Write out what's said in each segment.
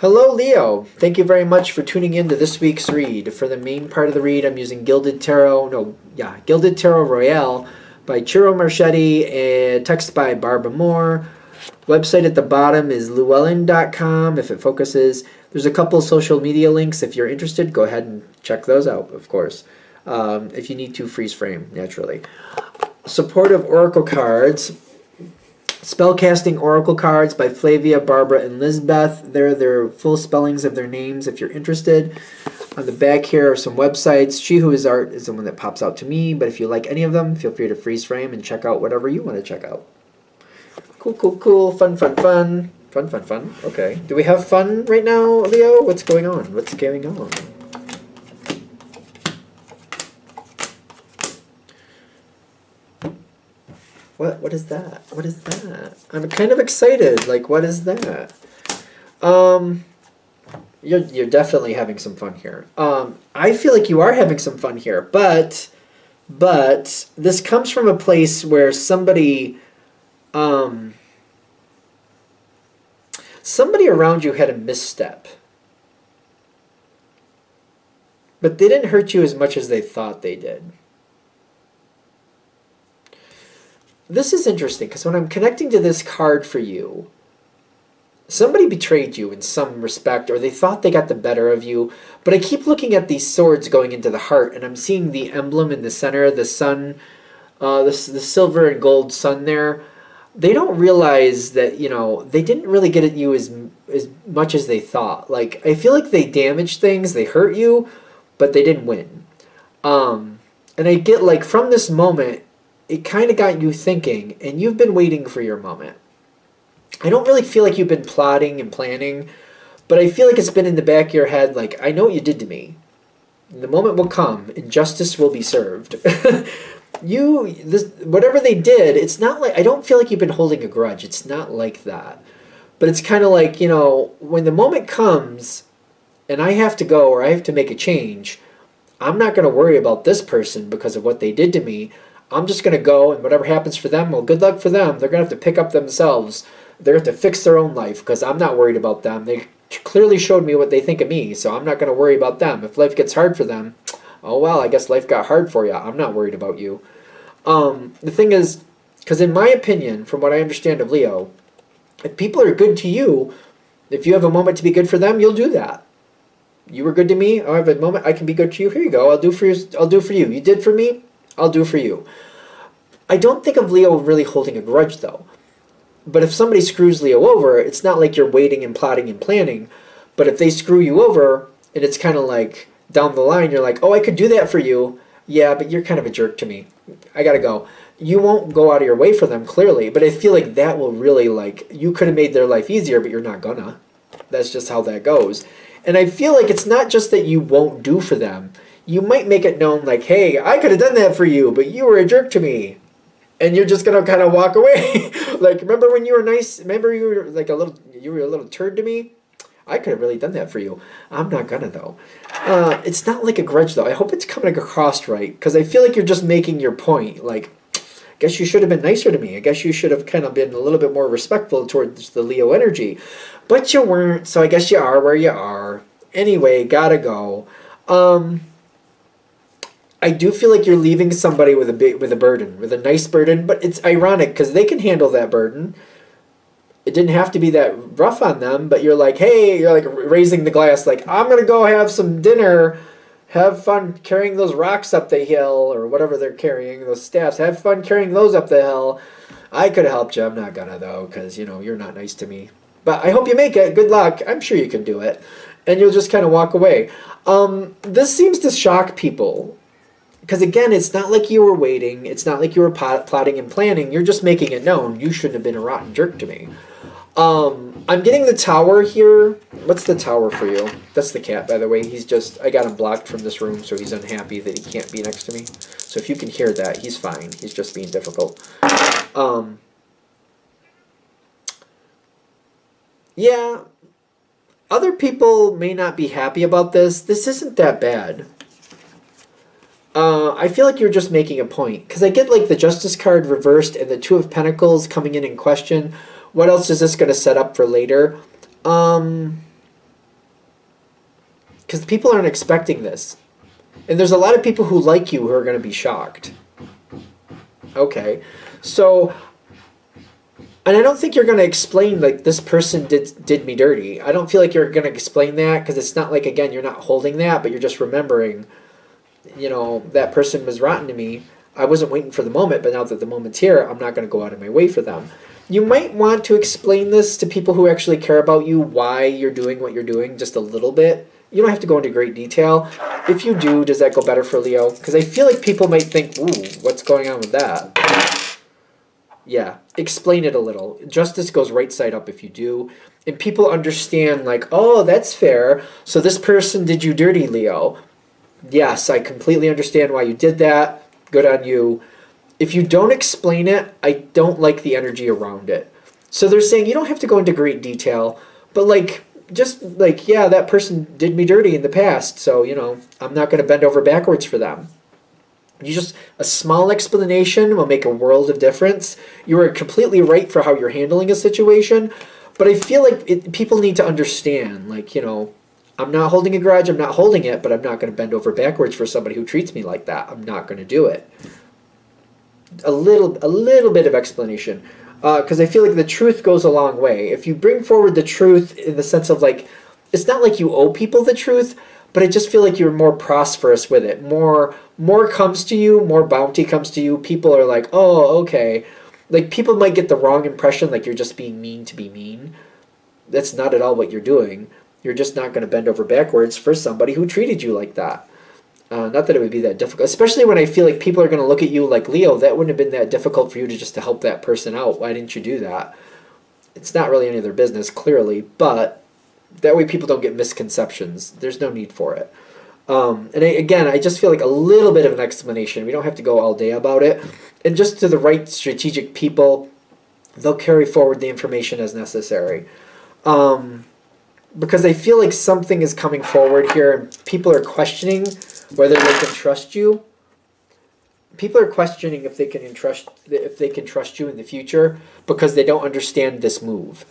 Hello, Leo. Thank you very much for tuning in to this week's read. For the main part of the read, I'm using Gilded Tarot Royale by Ciro Marchetti and text by Barbara Moore. Website at the bottom is llewellyn.com if it focuses. There's a couple social media links. If you're interested, go ahead and check those out, of course. If you need to freeze frame, naturally. Supportive Oracle cards. Spellcasting Oracle cards by Flavia, Barbara, and Lizbeth. There are their full spellings of their names if you're interested. On the back here are some websites. She Who Is Art is the one that pops out to me, but if you like any of them, feel free to freeze frame and check out whatever you want to check out. Cool, cool, cool. Fun, fun, fun. Fun, fun, fun. Okay. Do we have fun right now, Leo? What's going on? What's going on? What is that? What is that? I'm kind of excited. Like, what is that? You're definitely having some fun here. I feel like you are having some fun here, but this comes from a place where somebody around you had a misstep. But they didn't hurt you as much as they thought they did. This is interesting because when I'm connecting to this card for you, somebody betrayed you in some respect, or they thought they got the better of you. But I keep looking at these swords going into the heart, and I'm seeing the emblem in the center, the sun, the silver and gold sun there. They don't realize that, you know, they didn't really get at you as much as they thought. Like, I feel like they damaged things, they hurt you, but they didn't win. And I get, like, from this moment, it kind of got you thinking, and you've been waiting for your moment. I don't really feel like you've been plotting and planning, but I feel like it's been in the back of your head, like, I know what you did to me. The moment will come, and justice will be served. Whatever they did, it's not like, I don't feel like you've been holding a grudge. It's not like that. But it's kind of like, you know, when the moment comes, and I have to go, or I have to make a change, I'm not going to worry about this person because of what they did to me. I'm just going to go, and whatever happens for them, well, good luck for them. They're going to have to pick up themselves. They're going to have to fix their own life because I'm not worried about them. They clearly showed me what they think of me, so I'm not going to worry about them. If life gets hard for them, oh, well, I guess life got hard for you. I'm not worried about you. The thing is, because in my opinion, from what I understand of Leo, if people are good to you, if you have a moment to be good for them, you'll do that. You were good to me. I have a moment. I can be good to you. Here you go. I'll do for you. I'll do for you. You did for me. I'll do for you. I don't think of Leo really holding a grudge, though. But if somebody screws Leo over, it's not like you're waiting and plotting and planning. But if they screw you over, and it's kind of like down the line, you're like, oh, I could do that for you. Yeah, but you're kind of a jerk to me. I gotta go. You won't go out of your way for them, clearly. But I feel like that will really, like, you could have made their life easier, but you're not gonna. That's just how that goes. And I feel like it's not just that you won't do for them. You might make it known like, hey, I could have done that for you, but you were a jerk to me. And you're just going to kind of walk away. Like, remember when you were nice? Remember you were like you were a little turd to me? I could have really done that for you. I'm not going to, though. It's not like a grudge, though. I hope it's coming across right, because I feel like you're just making your point. Like, I guess you should have been nicer to me. I guess you should have kind of been a little bit more respectful towards the Leo energy. But you weren't, so I guess you are where you are. Anyway, gotta go. I do feel like you're leaving somebody with a burden, with a nice burden, but it's ironic because they can handle that burden. It didn't have to be that rough on them, but you're like, hey, you're like raising the glass, like, I'm going to go have some dinner, have fun carrying those rocks up the hill, or whatever they're carrying, those staffs, have fun carrying those up the hill. I could have helped you, I'm not going to, though, because, you know, you're not nice to me. But I hope you make it, good luck, I'm sure you can do it. And you'll just kind of walk away. This seems to shock people. Because, again, it's not like you were waiting. It's not like you were plotting and planning. You're just making it known. You shouldn't have been a rotten jerk to me. I'm getting the tower here. What's the tower for you? That's the cat, by the way. He's just... I got him blocked from this room, so he's unhappy that he can't be next to me. So if you can hear that, he's fine. He's just being difficult. Yeah. Other people may not be happy about this. This isn't that bad. I feel like you're just making a point. Because I get like the Justice card reversed and the Two of Pentacles coming in question. What else is this going to set up for later? because people aren't expecting this. And there's a lot of people who like you who are going to be shocked. Okay. So, and I don't think you're going to explain, like, this person did me dirty. I don't feel like you're going to explain that, because it's not like, again, you're not holding that, but you're just remembering, you know, that person was rotten to me. I wasn't waiting for the moment, but now that the moment's here, I'm not going to go out of my way for them. You might want to explain this to people who actually care about you, why you're doing what you're doing, just a little bit. You don't have to go into great detail. If you do, does that go better for Leo? Because I feel like people might think, ooh, what's going on with that? Yeah, explain it a little. Justice goes right side up if you do. And people understand, like, oh, that's fair. So this person did you dirty, Leo. Yes, I completely understand why you did that. Good on you. If you don't explain it, I don't like the energy around it. So they're saying you don't have to go into great detail, but, like, just like, yeah, that person did me dirty in the past, so, you know, I'm not going to bend over backwards for them. You just, a small explanation will make a world of difference. You are completely right for how you're handling a situation, but I feel like people need to understand, like, you know, I'm not holding a grudge, I'm not holding it, but I'm not going to bend over backwards for somebody who treats me like that. I'm not going to do it. A little bit of explanation. Because I feel like the truth goes a long way. If you bring forward the truth in the sense of, like, it's not like you owe people the truth, but I just feel like you're more prosperous with it. More comes to you, more bounty comes to you. People are like, oh, okay. Like, people might get the wrong impression, like you're just being mean to be mean. That's not at all what you're doing. You're just not going to bend over backwards for somebody who treated you like that. Not that it would be that difficult, especially when I feel like people are going to look at you like, Leo, that wouldn't have been that difficult for you to help that person out. Why didn't you do that? It's not really any of their business, clearly, but that way people don't get misconceptions. There's no need for it. Again, I just feel like a little bit of an explanation. We don't have to go all day about it. And just to the right strategic people, they'll carry forward the information as necessary. Because I feel like something is coming forward here, and people are questioning whether they can trust you. People are questioning if they can trust you in the future because they don't understand this move.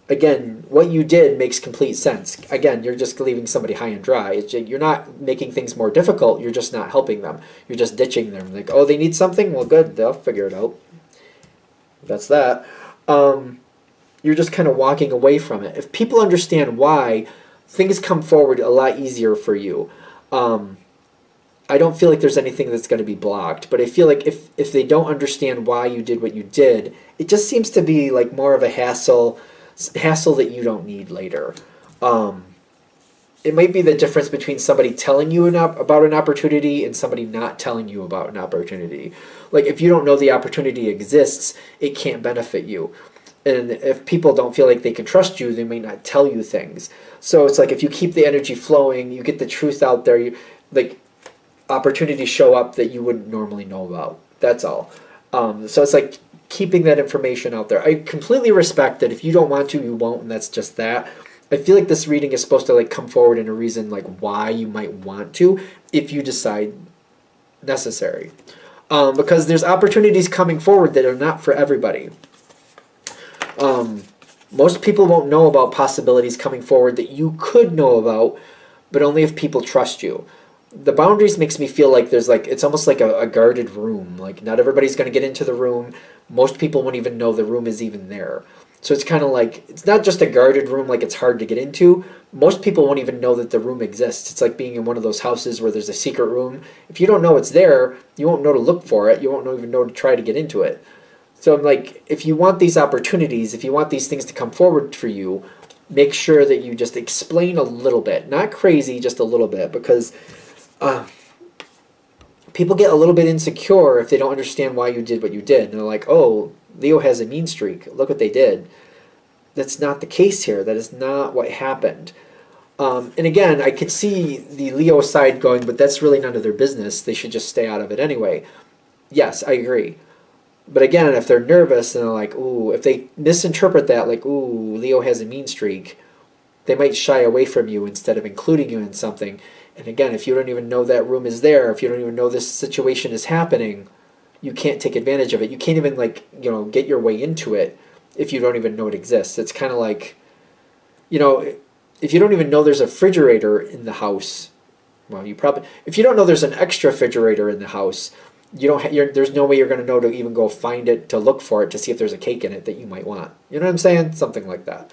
Again, what you did makes complete sense. Again, you're just leaving somebody high and dry. You're not making things more difficult. You're just not helping them. You're just ditching them. Like, oh, they need something? Well, good. They'll figure it out. That's that. You're just kind of walking away from it. If people understand why, things come forward a lot easier for you. I don't feel like there's anything that's going to be blocked, but I feel like if they don't understand why you did what you did, it just seems to be like more of a hassle that you don't need later. It might be the difference between somebody telling you about an opportunity and somebody not telling you about an opportunity. Like, if you don't know the opportunity exists, it can't benefit you. And if people don't feel like they can trust you, they may not tell you things. So it's like if you keep the energy flowing, you get the truth out there, like, opportunities show up that you wouldn't normally know about. That's all. So it's like keeping that information out there. I completely respect that if you don't want to, you won't, and that's just that. I feel like this reading is supposed to, like, come forward in a reason, like, why you might want to if you decide necessary. Because there's opportunities coming forward that are not for everybody. Most people won't know about possibilities coming forward that you could know about, but only if people trust you. The boundaries makes me feel like there's, like, it's almost like a guarded room. Like, not everybody's going to get into the room. Most people won't even know the room is even there. So it's kind of like, it's not just a guarded room like it's hard to get into. Most people won't even know that the room exists. It's like being in one of those houses where there's a secret room. If you don't know it's there, you won't know to look for it. You won't even know to try to get into it. So I'm like, if you want these opportunities, if you want these things to come forward for you, make sure that you just explain a little bit. Not crazy, just a little bit. Because people get a little bit insecure if they don't understand why you did what you did. And they're like, oh, Leo has a mean streak. Look what they did. That's not the case here. That is not what happened. And again, I could see the Leo side going, but that's really none of their business. They should just stay out of it anyway. Yes, I agree. But again, if they're nervous and they're like, ooh, if they misinterpret that like, ooh, Leo has a mean streak, they might shy away from you instead of including you in something. And again, if you don't even know that room is there, if you don't even know this situation is happening, you can't take advantage of it. You can't even, like, you know, get your way into it if you don't even know it exists. It's kind of like, you know, if you don't even know there's a refrigerator in the house, well, you probably, if you don't know there's an extra refrigerator in the house, you don't there's no way you're going to know to even go find it, to look for it, to see if there's a cake in it that you might want. You know what I'm saying? Something like that.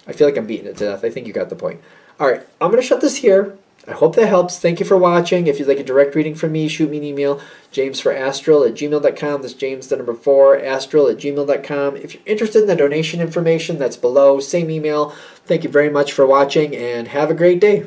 I feel like I'm beating it to death. I think you got the point. All right, I'm going to shut this here. I hope that helps. Thank you for watching. If you'd like a direct reading from me, shoot me an email, jamesforastral@gmail.com. That's James, the number 4, astral@gmail.com. If you're interested in the donation information, that's below. Same email. Thank you very much for watching, and have a great day.